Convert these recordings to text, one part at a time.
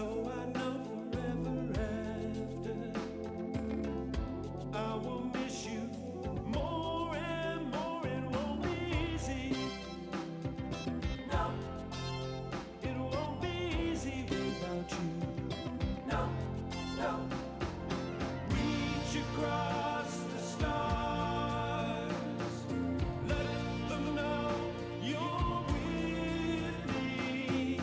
So I know forever after I will miss you more and more. It won't be easy. No, it won't be easy without you. No, no. Reach across the stars. Let them know you're with me.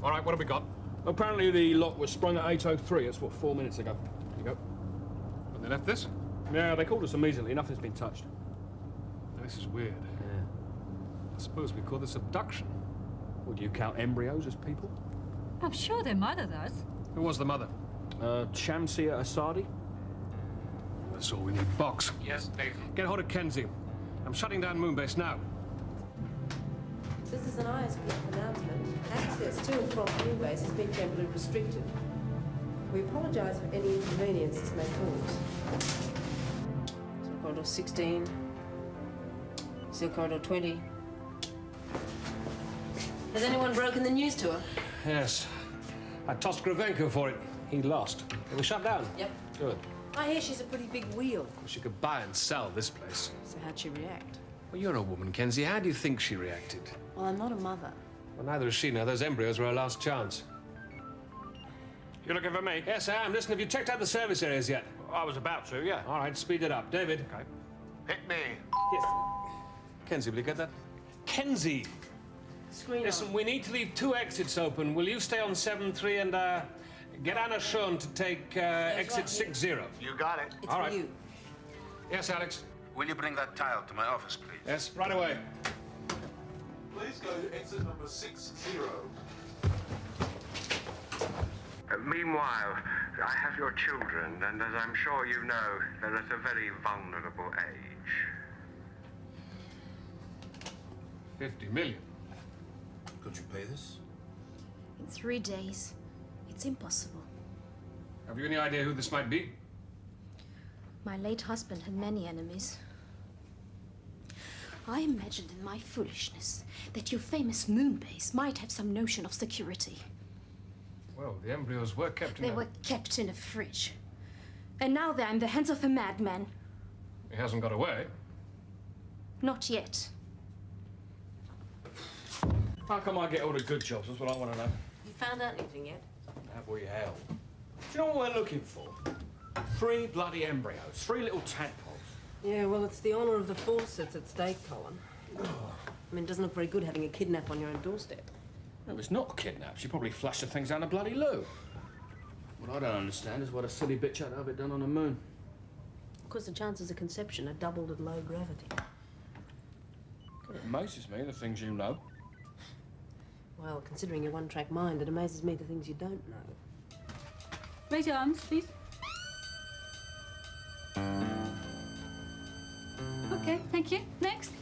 All right, what have we got? Apparently the lock was sprung at 8:03. That's what, 4 minutes ago. Here you go. When they left this? Yeah, they called us immediately. Nothing's been touched. This is weird. Yeah. I suppose we call this abduction. Would you count embryos as people? I'm sure their mother does. Who was the mother? Shamsia Asadi? That's all we need. Box. Yes, Dave. Get hold of Kenzie. I'm shutting down Moonbase now. This is an ISP announcement. Access to and from Moonbase has been temporarily restricted. We apologise for any inconvenience this may cause. Seal corridor 16. Seal corridor 20. Has anyone broken the news to her? Yes. I tossed Gravenko for it. He lost. It was shut down. Yep. Good. I hear she's a pretty big wheel. She could buy and sell this place. So how'd she react? Well, you're a woman, Kenzie. How do you think she reacted? Well, I'm not a mother. Well, neither is she now. Those embryos were her last chance. You looking for me? Yes, I am. Listen, have you checked out the service areas yet? I was about to, yeah. All right, speed it up. David. Okay. Hit me. Yes. Kenzie, will you get that? Kenzie! Screen Listen, on. we need to leave 2 exits open. Will you stay on 7-3 and get Anna Shoun to take exit right here. 60? You got it. It's All for right. you. Yes, Alex. Will you bring that tile to my office, please? Yes, right away. Please go to exit number 60. Meanwhile, I have your children, and as I'm sure you know, they're at a very vulnerable age. 50 million. Could you pay this? In 3 days. It's impossible. Have you any idea who this might be? My late husband had many enemies. I imagined in my foolishness that your famous Moonbase might have some notion of security. Well, the embryos were kept in They were kept in a fridge. And now they're in the hands of a madman. He hasn't got away. Not yet. How come I get all the good jobs? That's what I want to know. You found out anything yet? Have we hell? Do you know what we're looking for? 3 bloody embryos, 3 little tadpoles. Yeah, well, it's the honour of the force that's at stake, Colin. I mean, it doesn't look very good having a kidnap on your own doorstep. No, it's not a kidnap. She probably flushed the things down the bloody loo. What I don't understand is what a silly bitch had to have it done on the moon. Of course, the chances of conception are doubled at low gravity. It amazes me, the things you know. Well, considering your one-track mind, it amazes me the things you don't know. Raise your arms, please. Okay, thank you. Next.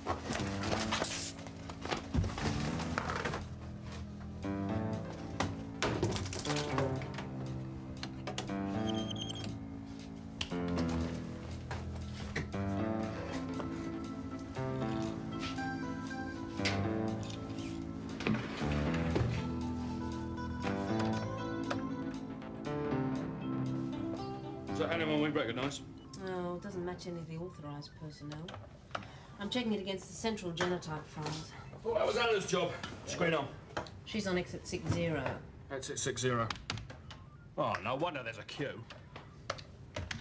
Is that anyone we recognise? Oh, it doesn't match any of the authorised personnel. I'm checking it against the central genotype files. I thought that was Anna's job. Screen on. She's on exit 60. Exit 60. Oh, no wonder there's a queue.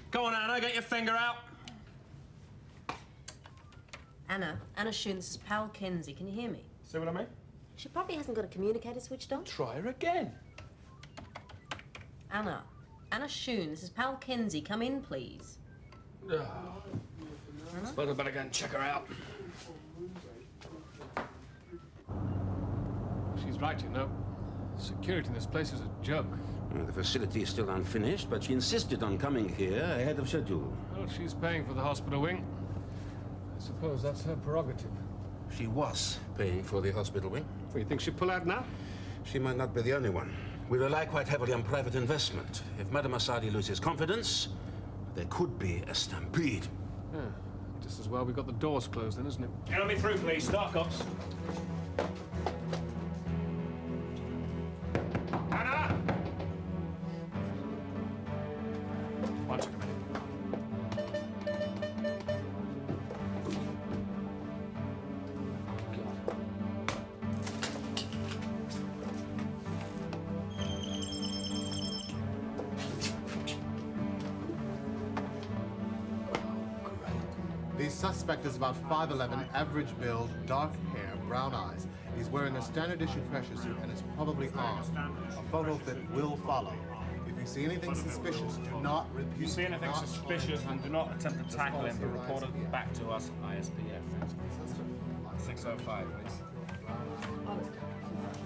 Go on, Anna, get your finger out. Anna Shoun, this is Pal Kenzie. Can you hear me? See what I mean? She probably hasn't got a communicator switched on. Try her again. Anna Shoun, this is Pal Kenzie. Come in, please. Suppose I better go and check her out. She's right, you know. Security in this place is a joke. The facility is still unfinished, but she insisted on coming here ahead of schedule. Well, she's paying for the hospital wing. I suppose that's her prerogative. She was paying for the hospital wing. Well, you think she'll pull out now? She might not be the only one. We rely quite heavily on private investment. If Madame Asadi loses confidence, there could be a stampede. Yeah, just as well we got the doors closed then, isn't it? Get me through, please. Start, cops. Anna! One second. The suspect is about 5'11", average build, dark hair, brown eyes. He's wearing a standard issue pressure suit and is probably armed. A photo fit will follow. If you see anything suspicious, do not repeat. If you see anything suspicious, then do not attempt to tackle him, but report it back to us, ISPF. 605,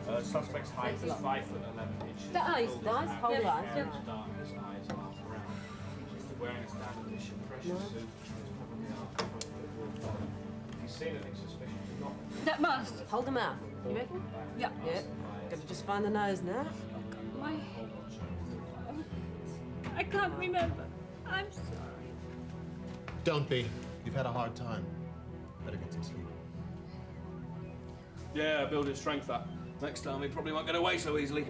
please. Suspect's height is 5'11". The eyes, hold eyes. Dark, his eyes are brown. He's wearing a standard issue pressure suit. If you see anything suspicious, do not. That must. Hold them out. You reckon? Yeah. Yeah. Got to just find the nose now. My head. I can't remember. I'm sorry. Don't be. You've had a hard time. Better get some sleep. Yeah, build his strength up. Next time he probably won't get away so easily.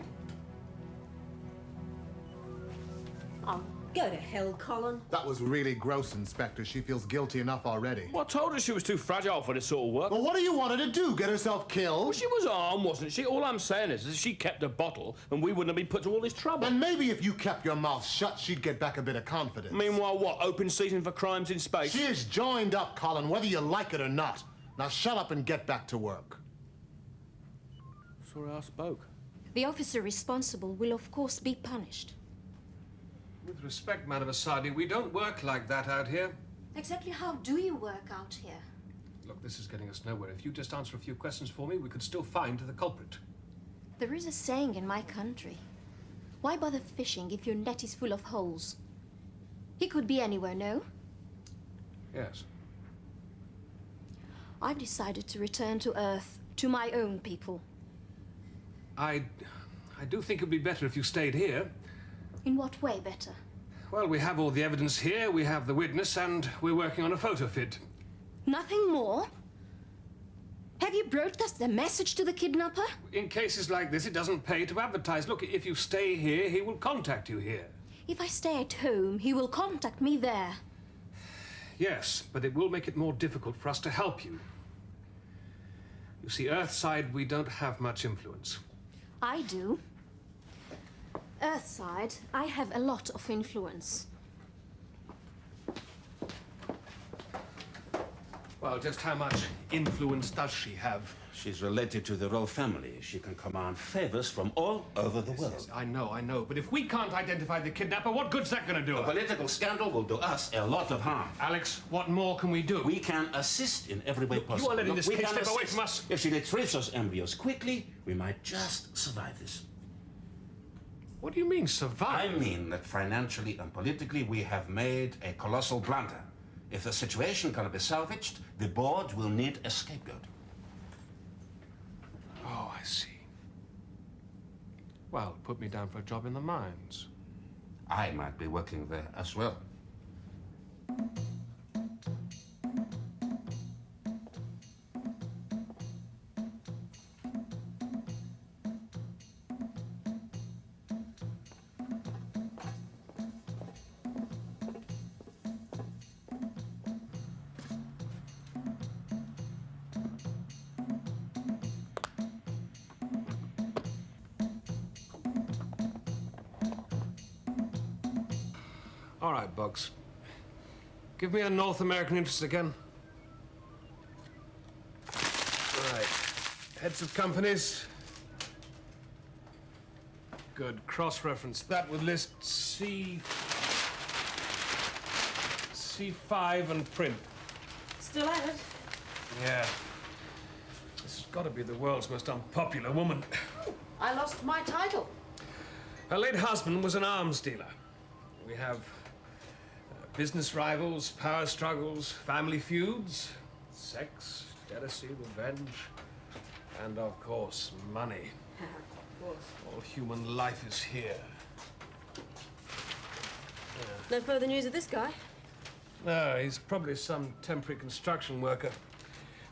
Oh, go to hell, Colin. That was really gross, Inspector. She feels guilty enough already. Well, I told her she was too fragile for this sort of work. Well, what do you want her to do? Get herself killed? Well, she was armed, wasn't she? All I'm saying is if she kept a bottle, and we wouldn't have been put to all this trouble. And maybe if you kept your mouth shut, she'd get back a bit of confidence. Meanwhile, what? Open season for crimes in space? She is joined up, Colin, whether you like it or not. Now shut up and get back to work. Sorry I spoke. The officer responsible will, of course, be punished. With respect, Madame Asadi, we don't work like that out here. Exactly how do you work out here? Look, this is getting us nowhere. If you just answer a few questions for me, we could still find the culprit. There is a saying in my country. Why bother fishing if your net is full of holes? He could be anywhere, no? Yes. I've decided to return to Earth, to my own people. I do think it would be better if you stayed here. In what way better? Well, we have all the evidence here, we have the witness, and we're working on a photo fit. Nothing more? Have you broadcast the message to the kidnapper? In cases like this, it doesn't pay to advertise. Look, if you stay here, he will contact you here. If I stay at home, he will contact me there. Yes, but it will make it more difficult for us to help you. You see, Earthside, we don't have much influence. I do. Earthside, I have a lot of influence. Well, just how much influence does she have? She's related to the royal family. She can command favors from all over the world. Yes, I know. But if we can't identify the kidnapper, what good's that going to do? A political scandal will do us a lot of harm. Alex, what more can we do? We can assist in every way possible. You are letting this We case can slip away assist. from us. If she retrieves those embryos quickly, we might just survive this. What do you mean, survive? I mean that financially and politically we have made a colossal blunder. If the situation cannot be salvaged, the board will need a scapegoat. Oh, I see. Well, put me down for a job in the mines. I might be working there as well. All right, Bugs. Give me a North American interest again. Right. Heads of companies. Good. Cross-reference that with list C5 and print. Still at it? Yeah. This has got to be the world's most unpopular woman. I lost my title. Her late husband was an arms dealer. We have business rivals, power struggles, family feuds, sex, jealousy, revenge, and of course, money. Of course. All human life is here. No further news of this guy? No, he's probably some temporary construction worker.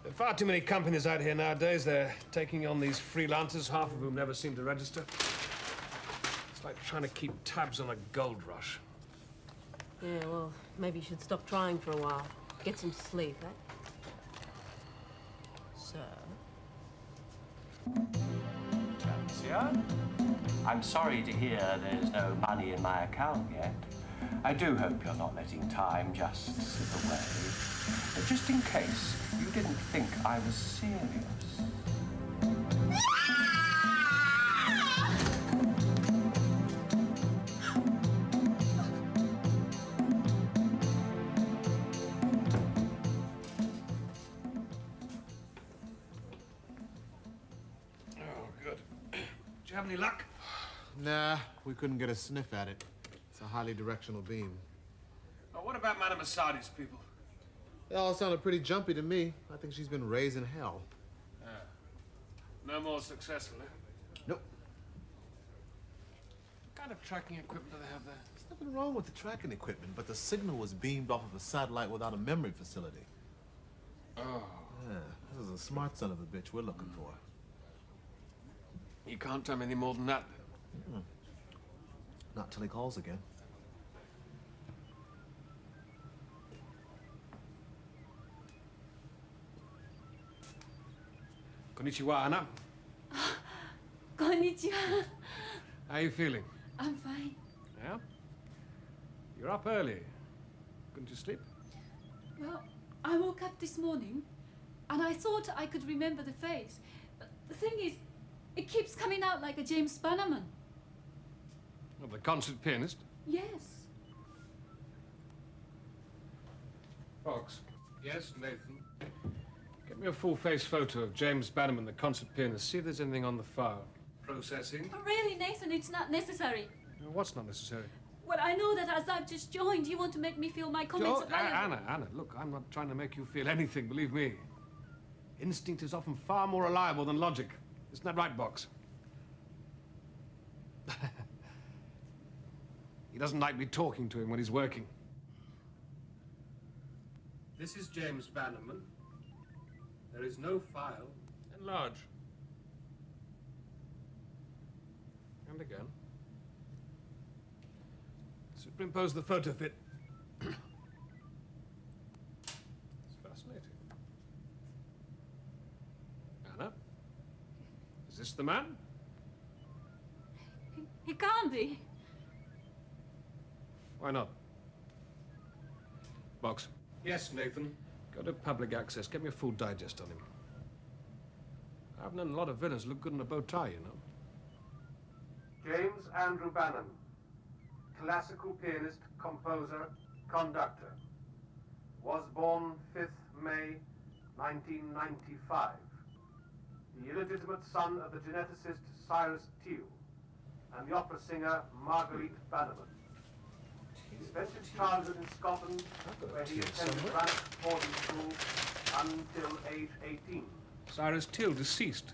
There are far too many companies out here nowadays. They're taking on these freelancers, half of whom never seem to register. It's like trying to keep tabs on a gold rush. Yeah, well, maybe you should stop trying for a while. Get some sleep, eh? So... Monsieur? I'm sorry to hear there's no money in my account yet. I do hope you're not letting time just slip away. But just in case you didn't think I was serious. Do you have any luck? Nah, we couldn't get a sniff at it. It's a highly directional beam. Oh, what about Madame Assadi's people? They all sounded pretty jumpy to me. I think she's been raising hell. No more successful, eh? Nope. What kind of tracking equipment do they have there? There's nothing wrong with the tracking equipment, but the signal was beamed off of a satellite without a memory facility. Oh. Yeah, this is a smart son of a bitch we're looking for. You can't tell me any more than that. Not till he calls again. Konnichiwa, Anna. Konnichiwa. How are you feeling? I'm fine. Yeah? You're up early. Couldn't you sleep? Well, I woke up this morning and I thought I could remember the face. But the thing is, it keeps coming out like a James Bannerman. Well, the concert pianist? Yes. Fox. Yes, Nathan. Get me a full-face photo of James Bannerman, the concert pianist. See if there's anything on the file. Processing. But really, Nathan, it's not necessary. What's not necessary? Well, I know that as I've just joined, you want to make me feel my comments are valuable. Anna, look, I'm not trying to make you feel anything, believe me. Instinct is often far more reliable than logic. Isn't that right, Box? He doesn't like me talking to him when he's working. This is James Bannerman. There is no file. Enlarge. And again. Superimpose the photo fit. It's fascinating. Anna? Is this the man? He can't be. Why not? Box. Yes, Nathan. Go to public access. Get me a full digest on him. I've known a lot of villains look good in a bow tie, you know. James Andrew Bannon, classical pianist, composer, conductor. Was born 5th May 1995. The illegitimate son of the geneticist Cyrus Teal and the opera singer Marguerite Bannerman. He spent his childhood in Scotland, where he attended Rannoch Boarding School until age 18. Cyrus Teal, deceased.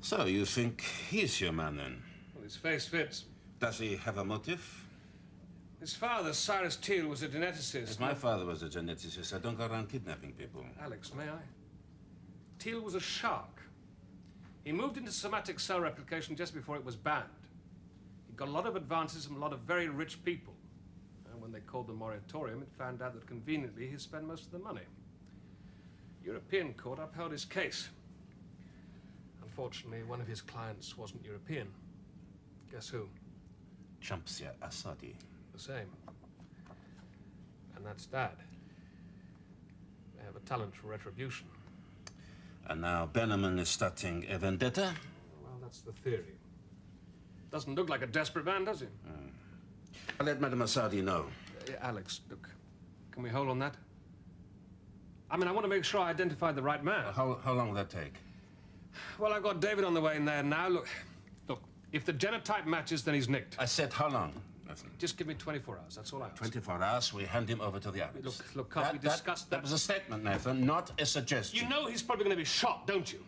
So, you think he's your man, then? Well, his face fits. Does he have a motive? His father, Cyrus Teal, was a geneticist. If my father was a geneticist, I don't go around kidnapping people. Alex, may I? Teal was a shark. He moved into somatic cell replication just before it was banned. He got a lot of advances from a lot of very rich people. And when they called the moratorium, it found out that conveniently he spent most of the money. European court upheld his case. Unfortunately, one of his clients wasn't European. Guess who? Shamsia Asadi. The same. And that's Dad. They have a talent for retribution. And now Bannerman is starting a vendetta? Well, that's the theory. Doesn't look like a desperate man, does he? I'll let Madame Asadi know. Alex, look, can we hold on that? I mean, I want to make sure I identify the right man. How long will that take? Well, I've got David on the way in there now. Look, if the genotype matches, then he's nicked. I said how long? Just give me 24 hours, that's all I ask. 24 hours, we hand him over to the Arabs. Look, can't we discuss that? That was a statement, Nathan, not a suggestion. You know he's probably going to be shot, don't you?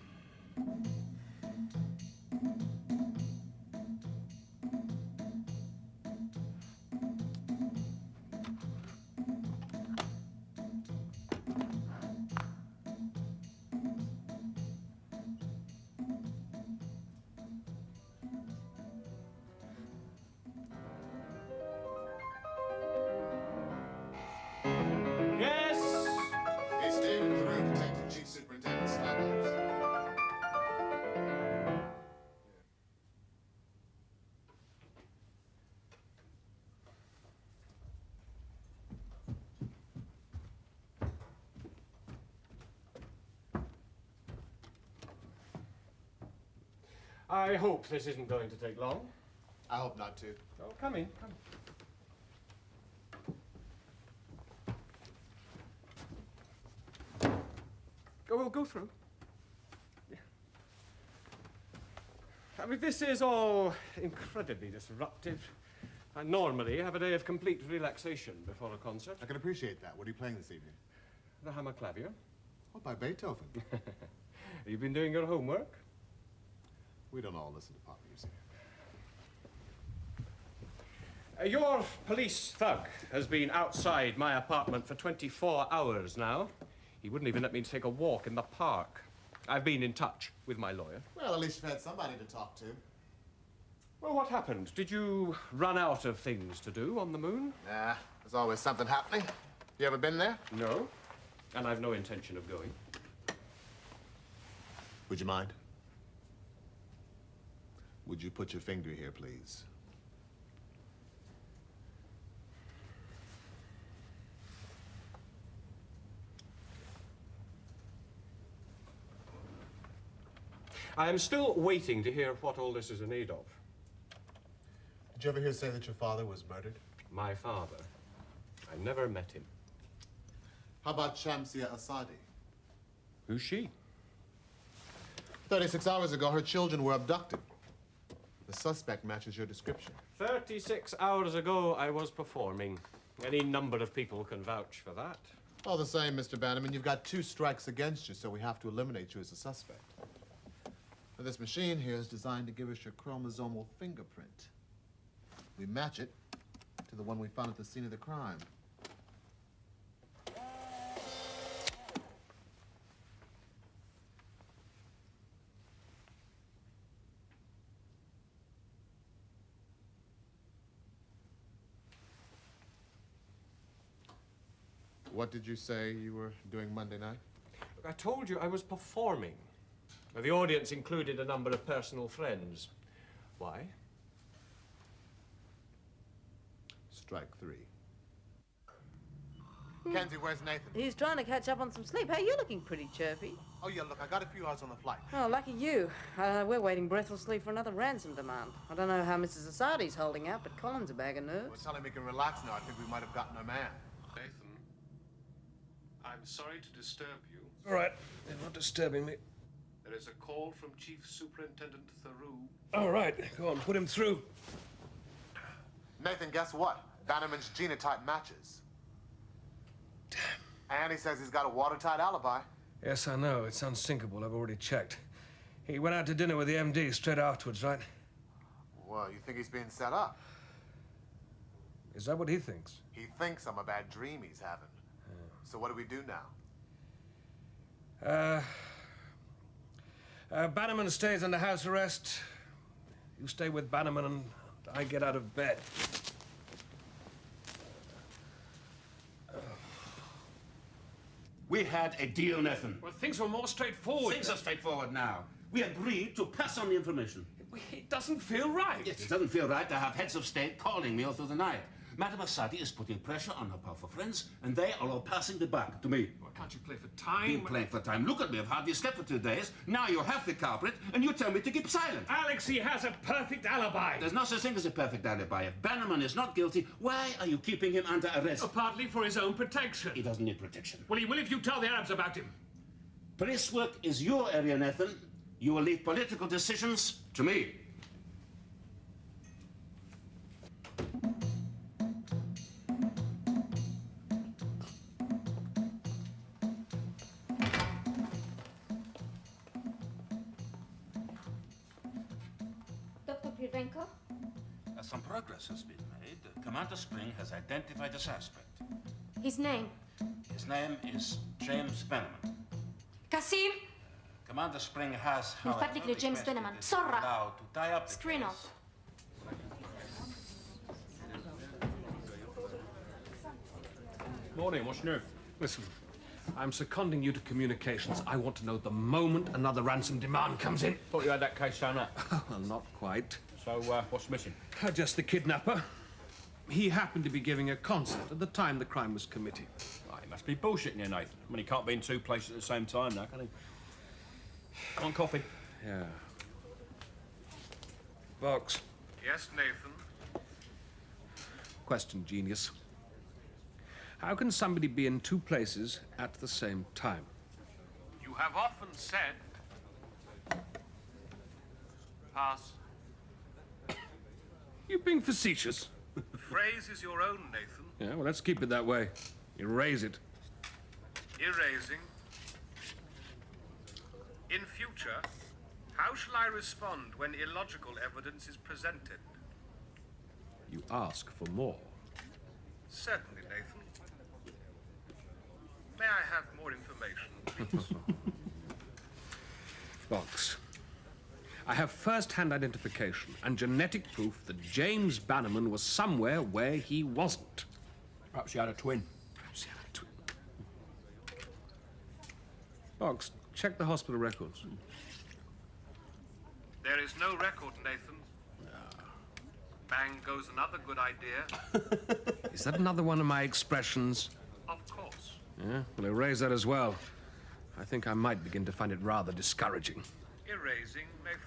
It's David Carew, Detective Chief Superintendent Standards. I hope this isn't going to take long. I hope not to. Oh, come in, come. We'll go through. Yeah. I mean, this is all incredibly disruptive. I normally have a day of complete relaxation before a concert. I can appreciate that. What are you playing this evening? The Hammer Clavier. Oh, by Beethoven. You've been doing your homework? We don't all listen to pop music. Your police thug has been outside my apartment for 24 hours now. He wouldn't even let me take a walk in the park. I've been in touch with my lawyer. Well, at least you've had somebody to talk to. Well, what happened? Did you run out of things to do on the moon? Nah, there's always something happening. You ever been there? No. And I've no intention of going. Would you mind? Would you put your finger here, please? I am still waiting to hear what all this is in aid of. Did you ever hear say that your father was murdered? My father. I never met him. How about Shamsia Asadi? Who's she? 36 hours ago, her children were abducted. The suspect matches your description. 36 hours ago, I was performing. Any number of people can vouch for that. All the same, Mr. Bannerman, you've got 2 strikes against you, so we have to eliminate you as a suspect. Now, this machine here is designed to give us your chromosomal fingerprint. We match it to the one we found at the scene of the crime. What did you say you were doing Monday night? Look, I told you I was performing. The audience included a number of personal friends. Why? Strike 3. Kenzie, where's Nathan? He's trying to catch up on some sleep. Hey, you're looking pretty chirpy. Oh, yeah, look, I got a few hours on the flight. Oh, lucky you. We're waiting breathlessly for another ransom demand. I don't know how Mrs. Asadi's holding out, but Colin's a bag of nerves. Well, tell him he can relax now. I think we might have gotten our man. Nathan, I'm sorry to disturb you. All right, they're not disturbing me. There is a call from Chief Superintendent Theroux. All right, go on, put him through. Nathan, guess what? Bannerman's genotype matches. Damn. And he says he's got a watertight alibi. Yes, I know. It's unsinkable. I've already checked. He went out to dinner with the MD straight afterwards, right? Well, you think he's being set up? Is that what he thinks? He thinks I'm a bad dream he's having. So what do we do now? Bannerman stays under house arrest. You stay with Bannerman and I get out of bed. We had a deal, Nathan. Well, things were more straightforward. Things are straightforward now. We agreed to pass on the information. It doesn't feel right. Yes, it doesn't feel right to have heads of state calling me all through the night. Madame Asadi is putting pressure on her powerful friends, and they are all passing the buck to me. Well, can't you play for time? Been playing for time. Look at me. I've hardly slept for 2 days. Now you're half the culprit, and you tell me to keep silent. Alex, he has a perfect alibi. There's no such thing as a perfect alibi. If Bannerman is not guilty, why are you keeping him under arrest? Oh, partly for his own protection. He doesn't need protection. Well, he will if you tell the Arabs about him. Police work is your area, Nathan. You will leave political decisions to me. Dr. Krivenko? Some progress has been made. Commander Spring has identified the suspect. His name? His name is James Bannerman. Kasim? Commander Spring has, however, Emphatically James requested Bannerman. that he be Sorra. allowed to tie up the Screen case. off. Morning, what's new? Listen, I'm seconding you to communications. I want to know the moment another ransom demand comes in. Thought you had that case sewn up. Well, not quite. So, what's missing? Just the kidnapper. He happened to be giving a concert at the time the crime was committed. Oh, he must be bullshitting you, Nathan. I mean, he can't be in 2 places at the same time now, can he? Want coffee? Yeah. Vox. Yes, Nathan? Question, genius. How can somebody be in 2 places at the same time? You have often said... Pass. You're being facetious. The phrase is your own, Nathan. Yeah, well, let's keep it that way. Erase it. Erasing. In future, how shall I respond when illogical evidence is presented? You ask for more. Certainly, Nathan. May I have more information, please? Vox. I have first-hand identification and genetic proof that James Bannerman was somewhere where he wasn't. Perhaps he had a twin. Perhaps he had a twin. Vox, check the hospital records. There is no record, Nathan. Bang goes another good idea. Is that another one of my expressions? Of course. Yeah, well, erase that as well. I think I might begin to find it rather discouraging. Erasing, Nathan.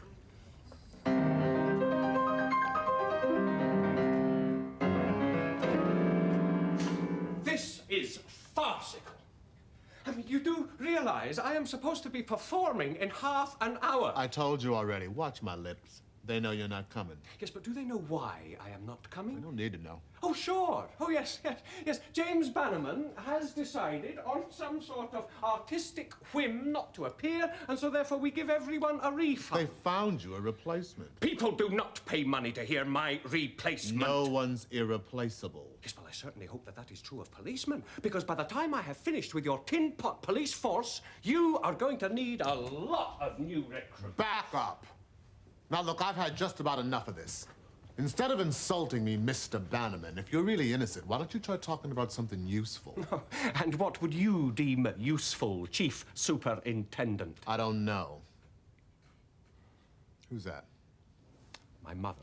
This is farcical. I mean, you do realize I am supposed to be performing in half an hour. I told you already. Watch my lips. They know you're not coming. Yes, but do they know why I am not coming? They don't need to know. Oh, sure. Oh, yes. James Bannerman has decided on some sort of artistic whim not to appear, and so therefore we give everyone a refund. They found you a replacement. People do not pay money to hear my replacement. No one's irreplaceable. Yes, well, I certainly hope that that is true of policemen, because by the time I have finished with your tin pot police force, you are going to need a lot of new recruits. Back up. Now, look, I've had just about enough of this. Instead of insulting me, Mr. Bannerman, if you're really innocent, why don't you try talking about something useful? And what would you deem useful, Chief Superintendent? I don't know. Who's that? My mother.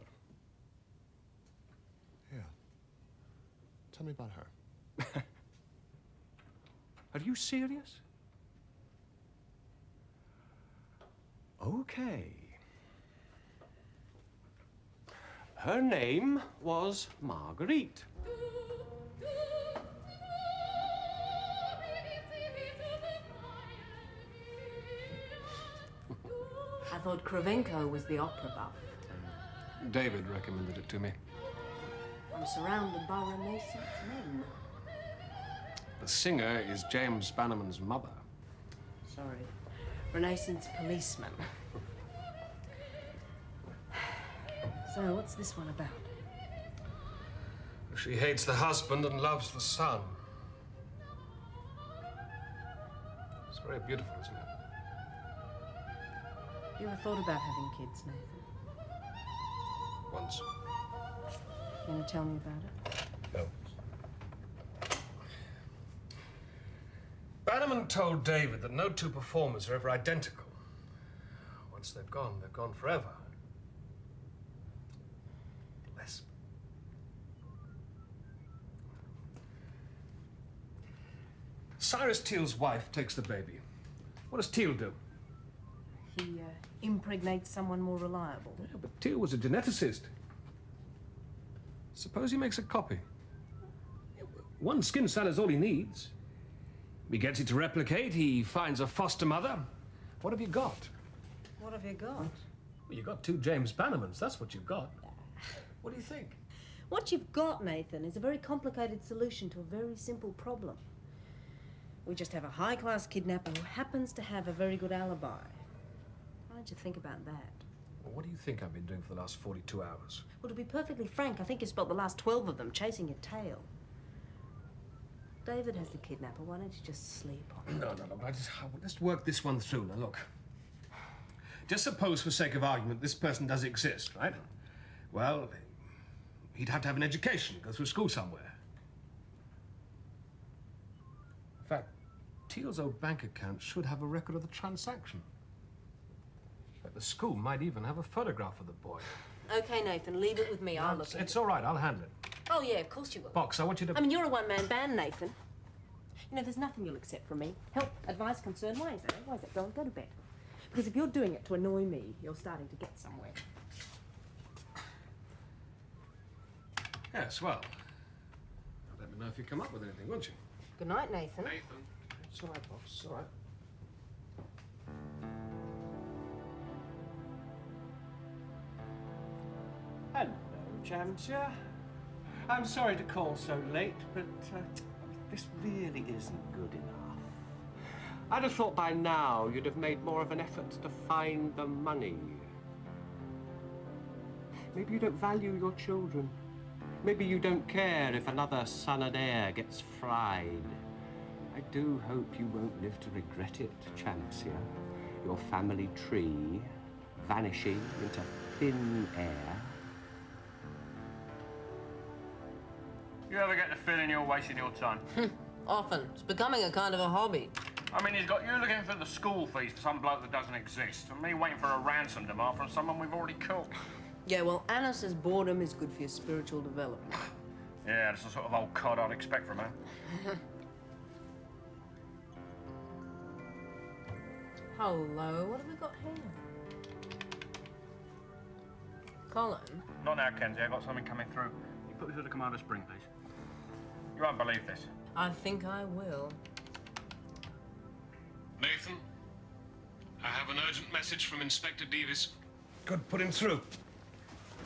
Yeah. Tell me about her. Are you serious? Okay. Her name was Marguerite. I thought Kravenko was the opera buff. David recommended it to me. I'm surrounded by Renaissance men. The singer is James Bannerman's mother. Sorry. Renaissance policeman. So, what's this one about? She hates the husband and loves the son. It's very beautiful, isn't it? You ever thought about having kids, Nathan? Once. You want to tell me about it? No. Bannerman told David that no two performers are ever identical. Once they've gone forever. Lesb. Cyrus Teal's wife takes the baby. What does Teal do? He impregnates someone more reliable. Yeah, but Teal was a geneticist. Suppose he makes a copy. One skin cell is all he needs. He gets it to replicate, he finds a foster mother. What have you got? What have you got? Well, you've got two James Bannermans, that's what you've got. What do you think? What you've got, Nathan, is a very complicated solution to a very simple problem. We just have a high-class kidnapper who happens to have a very good alibi. Why don't you think about that? Well, what do you think I've been doing for the last 42 hours? Well, to be perfectly frank, I think you spent the last 12 of them chasing your tail. David has the kidnapper. Why don't you just sleep on it? No. Let's work this one through. Now, look. Just suppose, for sake of argument, this person does exist, right? Well, he'd have to have an education, go through school somewhere. In fact, Teal's old bank account should have a record of the transaction. But the school might even have a photograph of the boy. Okay, Nathan, leave it with me. I'll look. It's all right. I'll handle it. Oh, yeah, of course you will. Box, I want you to... I mean, you're a one-man band, Nathan. You know, there's nothing you'll accept from me. Help, advice, concern. Why is that? Why is that? Go to bed. Because if you're doing it to annoy me, you're starting to get somewhere. Yes, well... Let me know if you come up with anything, won't you? Good night, Nathan. Nathan. It's all right, Box. It's all right. Hello, Chancellor. I'm sorry to call so late, but this really isn't good enough. I'd have thought by now you'd have made more of an effort to find the money. Maybe you don't value your children. Maybe you don't care if another son and heir gets fried. I do hope you won't live to regret it, Chancellor. Your family tree vanishing into thin air. You ever get the feeling you're wasting your time? Often. It's becoming a kind of a hobby. I mean, he's got you looking for the school fees for some bloke that doesn't exist, and me waiting for a ransom demand from someone we've already caught. Yeah, well, Anna says boredom is good for your spiritual development. Yeah, that's the sort of old cod I'd expect from her. Hello, what have we got here? Colin? Not now, Kenzie. I've got something coming through. You put me through the Commander Spring, please. You won't believe this. I think I will. Nathan, I have an urgent message from Inspector Devis. Good, put him through.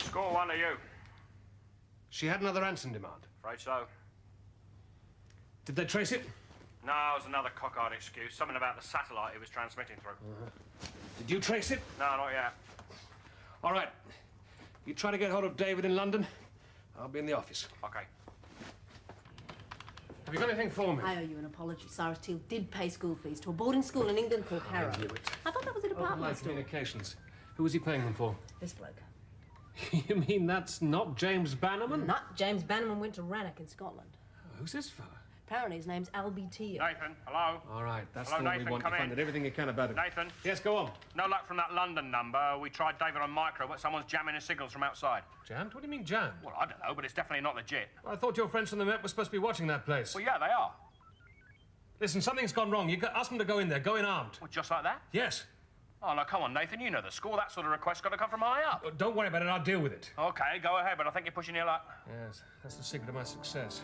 Score one to you. She had another ransom demand. Afraid so. Did they trace it? No, it was another cockeyed excuse. Something about the satellite he was transmitting through. Did you trace it? No, not yet. All right. You try to get hold of David in London. I'll be in the office. Okay. Have you got anything for me? I owe you an apology. Cyrus Teal did pay school fees to a boarding school in England called Harrow. I knew it. I thought that was a department Online store. communications. Who was he paying them for? This bloke. You mean that's not James Bannerman? Not James Bannerman went to Rannoch in Scotland. Who's this fella? Apparently his name's LBT. Nathan, hello? All right, that's Hello, the one Nathan, we want. come You find in. out everything you can about it. Nathan? Yes, go on. No luck from that London number. We tried David on micro, but someone's jamming his signals from outside. Jammed? What do you mean jammed? Well, I don't know, but it's definitely not legit. Well, I thought your friends from the Met were supposed to be watching that place. Well, yeah, they are. Listen, something's gone wrong. Ask them to go in there. Go in armed. Well, just like that? Yes. Oh, no, come on, Nathan. You know the score. That sort of request's got to come from high up. Don't worry about it. I'll deal with it. OK, go ahead, but I think you're pushing your luck. Yes, that's the secret of my success.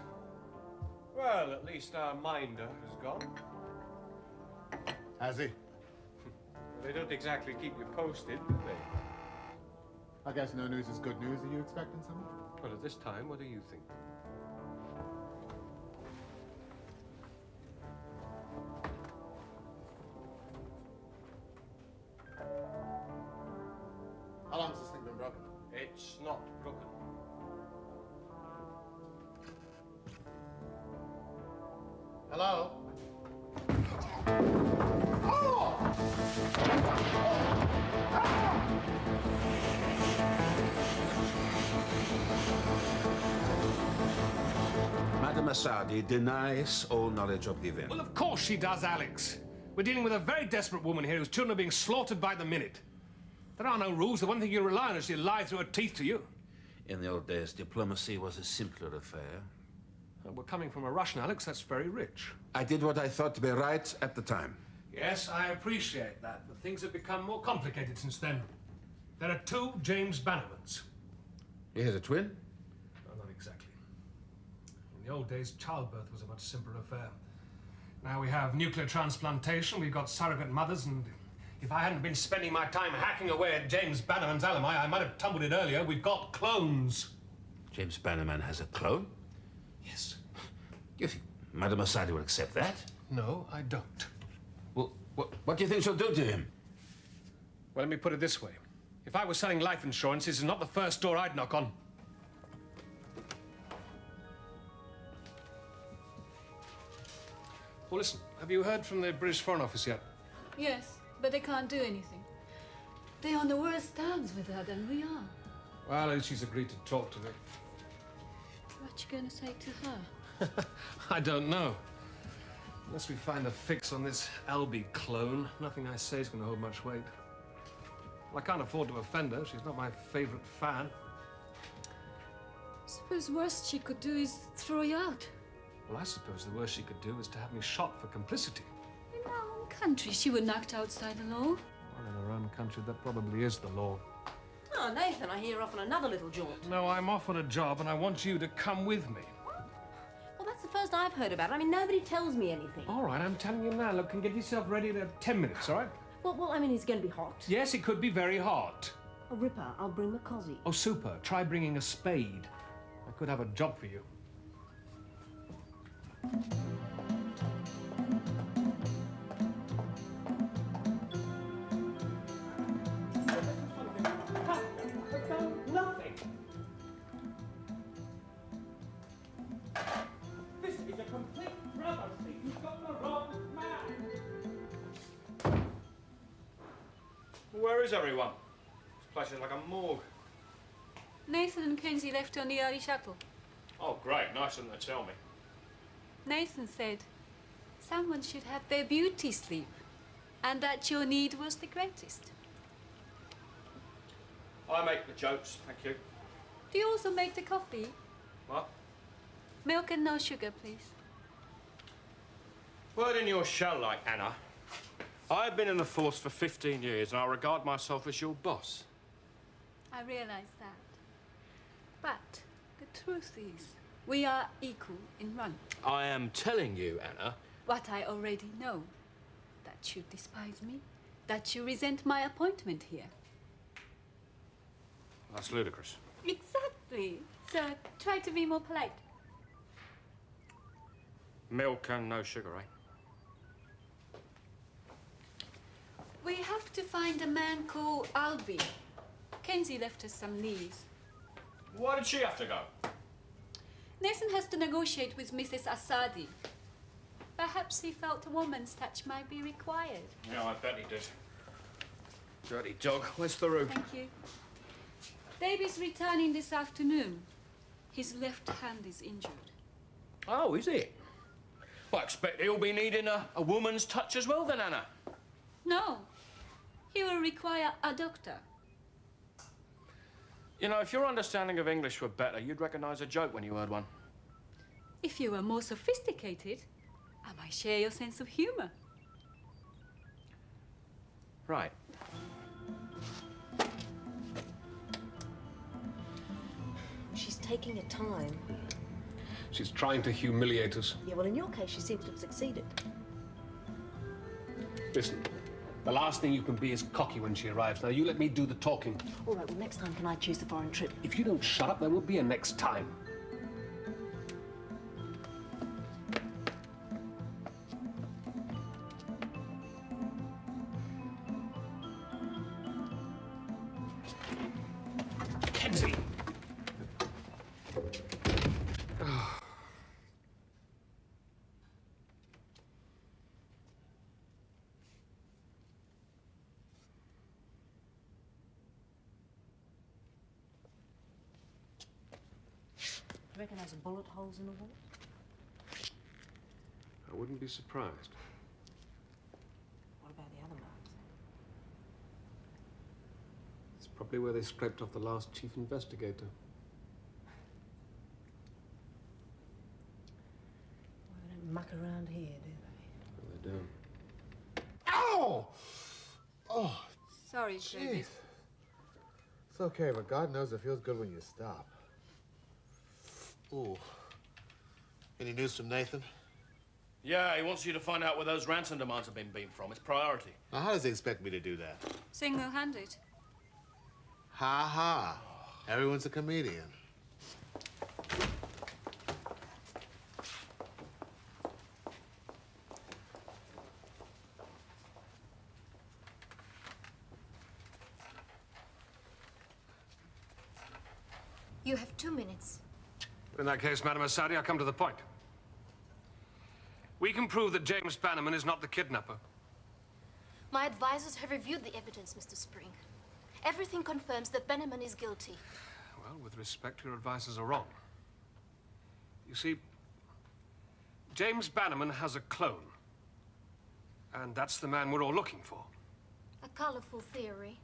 Well, at least our minder has gone. Has he? They don't exactly keep you posted, do they? I guess no news is good news. Are you expecting someone? Well, at this time, what do you think? How long has this thing been broken? It's not broken. Hello? Madame Asadi denies all knowledge of the event. Well, of course she does, Alex. We're dealing with a very desperate woman here whose children are being slaughtered by the minute. There are no rules. The one thing you rely on is she'll lie through her teeth to you. In the old days, diplomacy was a simpler affair. We're coming from a Russian, Alex. That's very rich. I did what I thought to be right at the time. Yes, I appreciate that, but things have become more complicated since then. There are 2 James Bannermans. He has a twin? No, not exactly. In the old days, childbirth was a much simpler affair. Now we have nuclear transplantation, we've got surrogate mothers, and if I hadn't been spending my time hacking away at James Bannerman's alibi, I might have tumbled it earlier. We've got clones. James Bannerman has a clone? Yes. Do you think Madame Asadi will accept that? No, I don't. Well, what do you think she'll do to him? Well, let me put it this way. If I was selling life insurance, this is not the first door I'd knock on. Well, listen, have you heard from the British Foreign Office yet? Yes, but they can't do anything. They're on the worst terms with her than we are. Well, at least she's agreed to talk to me. What you gonna say to her? I don't know. Unless we find a fix on this Albie clone, nothing I say is going to hold much weight. Well, I can't afford to offend her. She's not my favourite fan. Suppose worst she could do is throw you out. Well, I suppose the worst she could do is to have me shot for complicity. In our own country, she would knocked outside the law. Well, in her own country, that probably is the law. Oh, Nathan, I hear you're off on another little jaunt. No, I'm off on a job, and I want you to come with me. Well, that's the first I've heard about it. I mean, nobody tells me anything. All right, I'm telling you now. Look, and get yourself ready in 10 minutes, all right? Well, I mean, it's going to be hot. Yes, it could be very hot. A ripper, I'll bring my cosy. Oh, super. Try bringing a spade. I could have a job for you. Nothing. This is a complete travesty. You've got the wrong man. Where is everyone? This place is like a morgue. Nathan and Kenzie left on the early shuttle. Oh, great. Nice of them to tell me. Nathan said someone should have their beauty sleep, and that your need was the greatest. I make the jokes, thank you. Do you also make the coffee? What? Milk and no sugar, please. Word in your shell, like Anna. I've been in the force for 15 years, and I regard myself as your boss. I realize that. But the truth is, we are equal in rank. I am telling you, Anna. What I already know, that you despise me, that you resent my appointment here. That's ludicrous. Exactly. So try to be more polite. Milk and no sugar, eh? We have to find a man called Albie. Kenzie left us some leads. Why did she have to go? Nathan has to negotiate with Mrs. Asadi. Perhaps he felt a woman's touch might be required. Yeah, I bet he did. Dirty dog. Where's the room? Thank you. Davy's returning this afternoon. His left hand is injured. Oh, is it? Well, I expect he'll be needing a woman's touch as well then, Anna. No. He will require a doctor. You know, if your understanding of English were better, you'd recognise a joke when you heard one. If you were more sophisticated, And I share your sense of humour. Right. She's taking her time. She's trying to humiliate us. Yeah, well, in your case, she seems to have succeeded. Listen, the last thing you can be is cocky when she arrives. Now, you let me do the talking. All right, well, next time, can I choose the foreign trip? If you don't shut up, there will be a next time. Kenzie! You reckon there's bullet holes in the wall? I wouldn't be surprised. What about the other marks? It's probably where they scraped off the last chief investigator. Well, they don't muck around here, do they? No, they don't. Ow! Oh, Sorry, jeez. David. It's okay, but God knows it feels good when you stop. Ooh. Any news from Nathan? Yeah, he wants you to find out where those ransom demands have been beamed from. It's priority. Now, how does he expect me to do that? Single-handed. Ha ha. Everyone's a comedian. You have 2 minutes. In that case, Madam Asadi, I come to the point. We can prove that James Bannerman is not the kidnapper. My advisors have reviewed the evidence, Mr. Spring. Everything confirms that Bannerman is guilty. Well, with respect, your advisors are wrong. You see, James Bannerman has a clone. And that's the man we're all looking for. A colorful theory.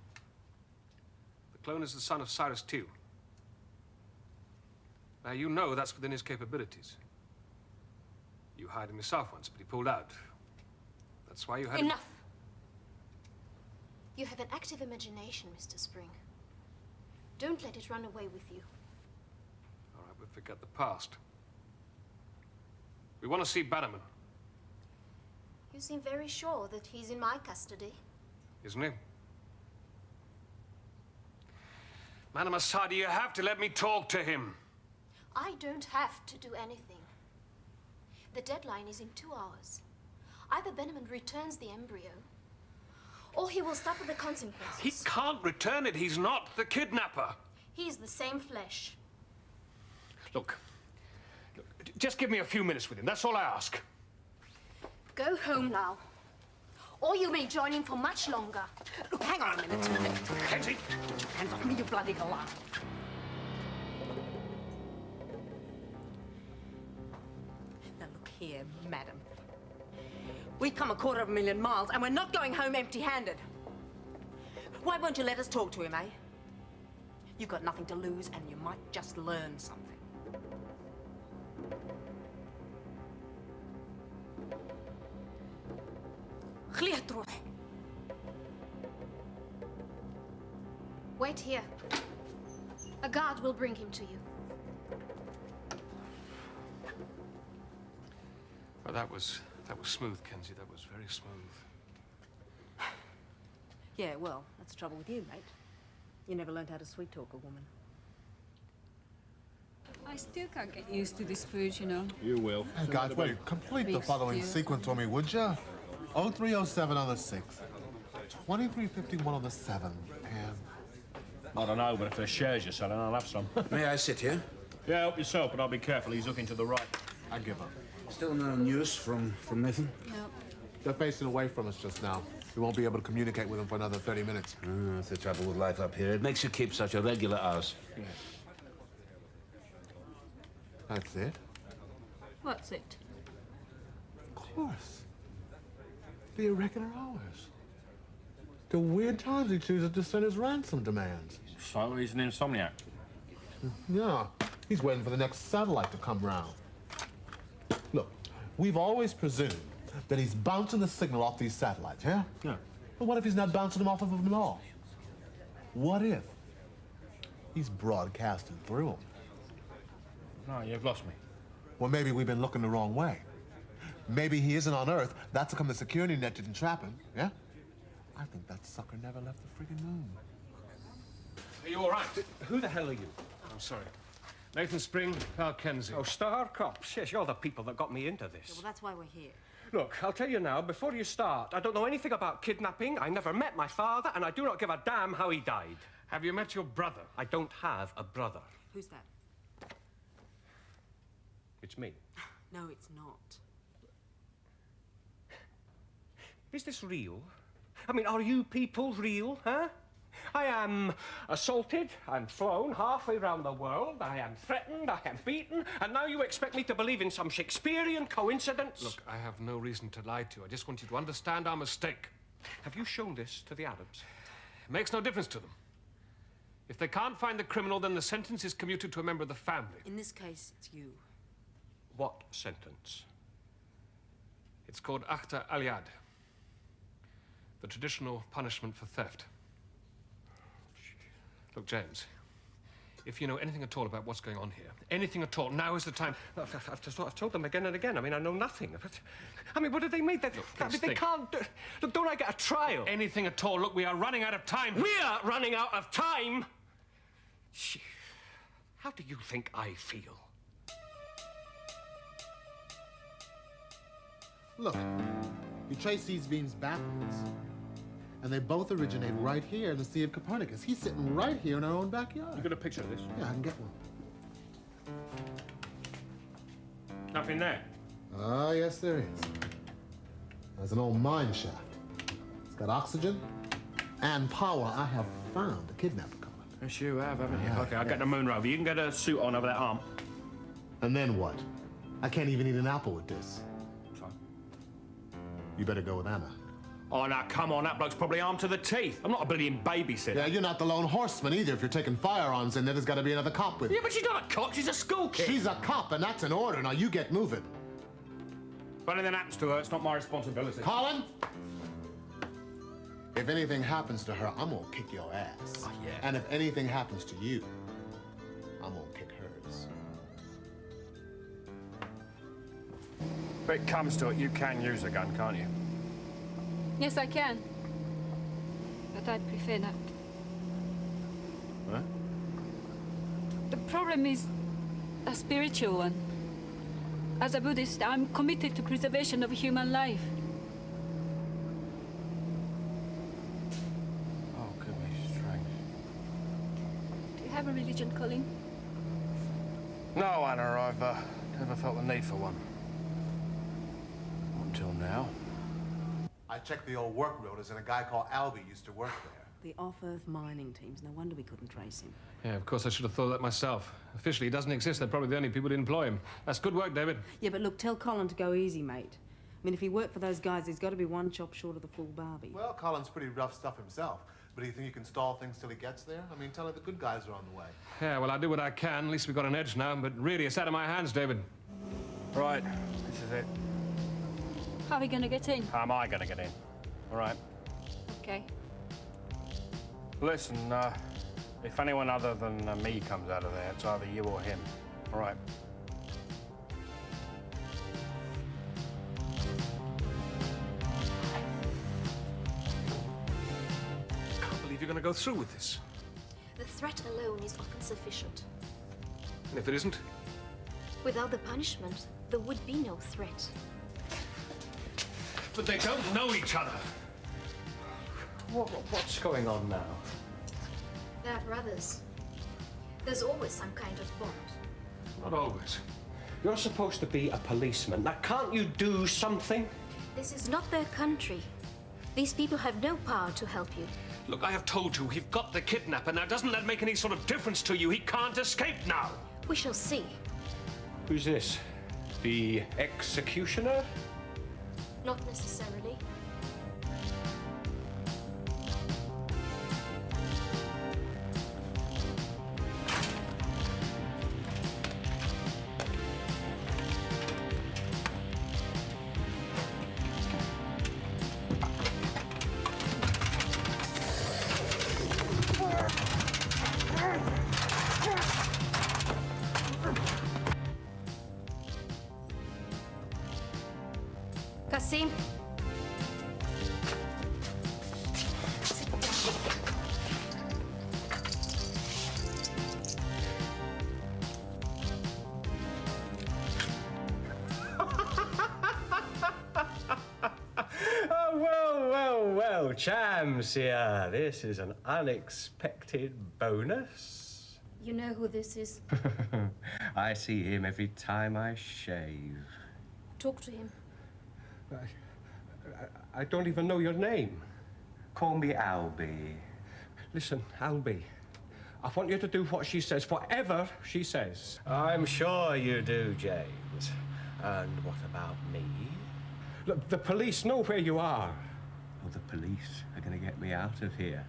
The clone is the son of Cyrus Tew. Now, you know that's within his capabilities. You hired him yourself once, but he pulled out. That's why you had... Enough! You have an active imagination, Mr. Spring. Don't let it run away with you. All right, we'll forget the past. We want to see Bannerman, You seem very sure that he's in my custody. isn't he? Madam Asadi, you have to let me talk to him. I don't have to do anything. The deadline is in 2 hours. Either Bannerman returns the embryo, or he will suffer the consequences. He can't return it. He's not the kidnapper. He's the same flesh. Look, just give me a few minutes with him. That's all I ask. Go home now, or you may join him for much longer. Look, hang on a minute. Kenzie! Get your hands off me, you bloody galah. Now look here, madam. We've come 250,000 miles and we're not going home empty-handed. Why won't you let us talk to him, eh? You've got nothing to lose and you might just learn something. خليها تروح. Wait here. A guard will bring him to you. Well, that was smooth, Kenzie. That was very smooth. Yeah, well, that's the trouble with you, mate. You never learned how to sweet-talk a woman. I still can't get used to this food, you know. You will. Hey, guys, wait. Complete the Big following deal. sequence for me, would ya? 0307 on the 6th, 2351 on the 7th, and... I don't know, but if there's shares you're selling, I'll have some. May I sit here? Yeah, help yourself, but I'll be careful. He's looking to the right. I give up. Still no news from Nathan? No. They're facing away from us just now. We won't be able to communicate with them for another 30 minutes. That's the trouble with life up here. It makes you keep such irregular hours. That's it? What's it? Of course. The irregular hours. The weird times he chooses to send his ransom demands. So he's an insomniac. Yeah, he's waiting for the next satellite to come round. Look, We've always presumed that he's bouncing the signal off these satellites, yeah? Yeah. But what if he's not bouncing them off of them at all? What if he's broadcasting through them? No, you've lost me. Well, maybe we've been looking the wrong way. Maybe he isn't on Earth. That's how come the security net didn't trap him, yeah? I think that sucker never left the friggin' moon. Are you all right? Who the hell are you? I'm sorry. Nathan Spring, Carl Kenzie. Oh, Star Cops. Yes, you're the people that got me into this. Well, that's why we're here. Look, I'll tell you now, before you start, I don't know anything about kidnapping. I never met my father, and I do not give a damn how he died. Have you met your brother? I don't have a brother. Who's that? It's me. No, it's not. Is this real? I mean, are you people real, huh? I am assaulted, I'm flown halfway around the world, I am threatened, I am beaten, and now you expect me to believe in some Shakespearean coincidence? Look, I have no reason to lie to you. I just want you to understand our mistake. Have you shown this to the Arabs? It makes no difference to them. If they can't find the criminal, then the sentence is commuted to a member of the family. In this case, it's you. What sentence? It's called Akhta al-Yad, the traditional punishment for theft. Look, James, if you know anything at all about what's going on here, anything at all, now is the time. I've told them again and again. I mean, I know nothing. But, I mean, what did they mean? They can't. Look, don't I get a trial? Anything at all. Look, we are running out of time. We're running out of time? How do you think I feel? Look, you trace these beams backwards, and they both originate right here in the Sea of Copernicus. He's sitting right here in our own backyard. You got a picture of this? Yeah, I can get one. Nothing there. Ah, yes, there is. There's an old mine shaft. It's got oxygen and power. I have found a kidnapper, Colin. Yes, you have, haven't you? Yeah, Okay, I'll get the moon rover. You can get a suit on over that arm. And then what? I can't even eat an apple with this. Fine. You better go with Anna. Oh, now, come on. That bloke's probably armed to the teeth. I'm not a bloody babysitter. Yeah, you're not the lone horseman either. If you're taking firearms in there, there's got to be another cop with you. Yeah, but she's not a cop. She's a school kid. She's a cop, and that's an order. Now, you get moving. If anything happens to her, it's not my responsibility. Colin? If anything happens to her, I'm gonna kick your ass. Oh, yeah. And if anything happens to you, I'm gonna kick hers. If it comes to it, you can use a gun, can't you? Yes, I can. But I prefer not. Huh? The problem is a spiritual one. As a Buddhist, I'm committed to preservation of human life. Oh, could be strange. Do you have a religion, Colin? No, Anna, I've never felt the need for one. Not until now. I checked the old work rotors, and a guy called Albie used to work there. The off-Earth mining teams. No wonder we couldn't trace him. Yeah, of course, I should have thought that myself. Officially, he doesn't exist. They're probably the only people who employ him. That's good work, David. Yeah, but look, tell Colin to go easy, mate. I mean, if he worked for those guys, he's got to be one chop short of the full Barbie. Well, Colin's pretty rough stuff himself. But do you think you can stall things till he gets there? I mean, tell her the good guys are on the way. Yeah, well, I'll do what I can. At least we've got an edge now. But really, it's out of my hands, David. Right, this is it. How are we going to get in? How am I going to get in? All right. Okay. Listen, if anyone other than me comes out of there, it's either you or him. All right. I can't believe you're going to go through with this. The threat alone is often sufficient. And if it isn't? Without the punishment, there would be no threat. But they don't know each other. What's going on now? They're brothers. There's always some kind of bond. Not always. You're supposed to be a policeman. Now, can't you do something? This is not their country. These people have no power to help you. Look, I have told you, we've got the kidnapper. Now, doesn't that make any sort of difference to you? He can't escape now. We shall see. Who's this? The executioner? Not necessarily. Oh, Chams here. This is an unexpected bonus. You know who this is. I see him every time I shave. Talk to him. I don't even know your name. Call me Albie. Listen, Albie, I want you to do what she says, whatever she says. I'm sure you do, James. And what about me? Look, the police know where you are. Oh, the police are going to get me out of here.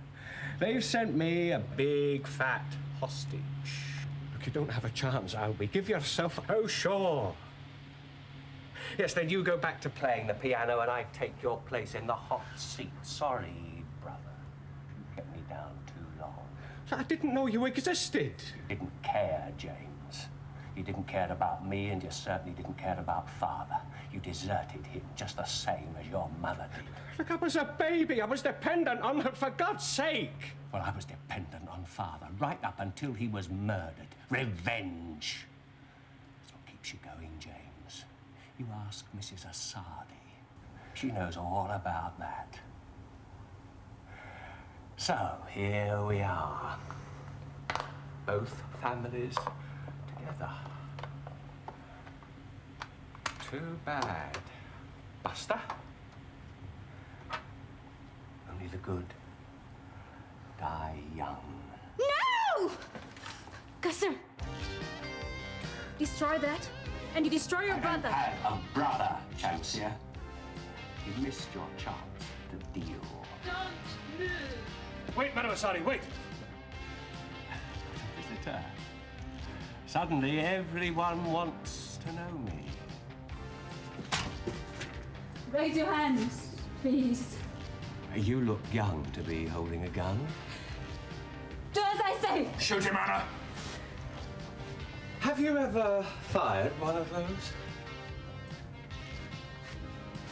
They've sent me a big, fat hostage. Look, you don't have a chance, Albie. Give yourself... Oh, sure. Yes, then you go back to playing the piano and I take your place in the hot seat. Sorry, brother. You kept me down too long. I didn't know you existed. You didn't care, James. You didn't care about me and you certainly didn't care about Father. You deserted him just the same as your mother did. Look, I was a baby. I was dependent on her, for God's sake. Well, I was dependent on Father right up until he was murdered. Revenge. That's what keeps you going, James. You ask Mrs. Asadi. She knows all about that. So, here we are. Both families together. Too bad. Buster? Only the good die young. No! Gusser! Destroy that, and you destroy your brother. I have a brother, Chancellor. You missed your chance to deal. Don't move! Wait, Madame Asadi, wait! Visitor. Suddenly, everyone wants to know me. Raise your hands, please. You look young to be holding a gun. Do as I say! Shoot him, Anna! Have you ever fired one of those?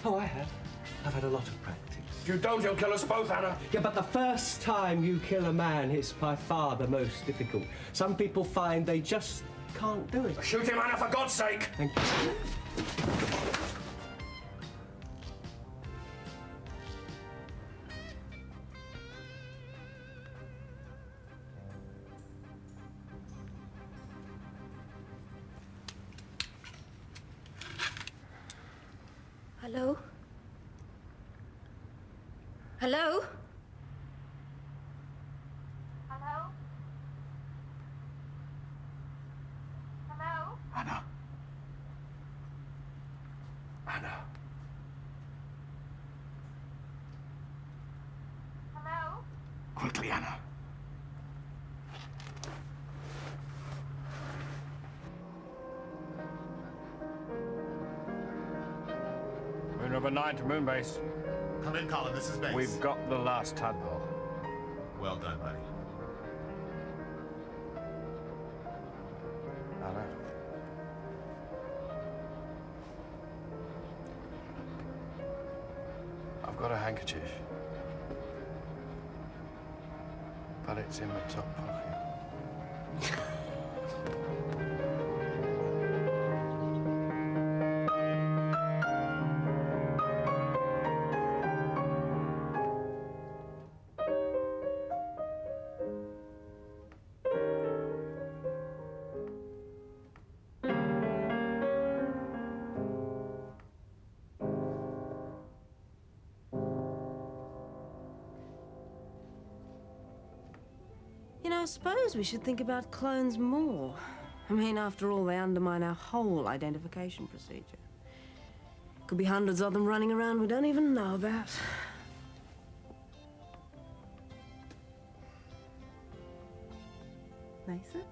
Oh, I have. I've had a lot of practice. If you don't, you'll kill us both, Anna. Yeah, but the first time you kill a man is by far the most difficult. Some people find they just can't do it. Shoot him, Anna, for God's sake! Thank you. Hello? Hello? Hello? Hello? Anna. Anna. Hello? Quickly, Anna. Moon number 9 to Moonbase. Come in, Colin. This is Base. We've got the last tadpole. Well done, buddy. Anna. I've got a handkerchief. But it's in my top pocket. You know, I suppose we should think about clones more. I mean, after all, they undermine our whole identification procedure. Could be hundreds of them running around we don't even know about. Nathan?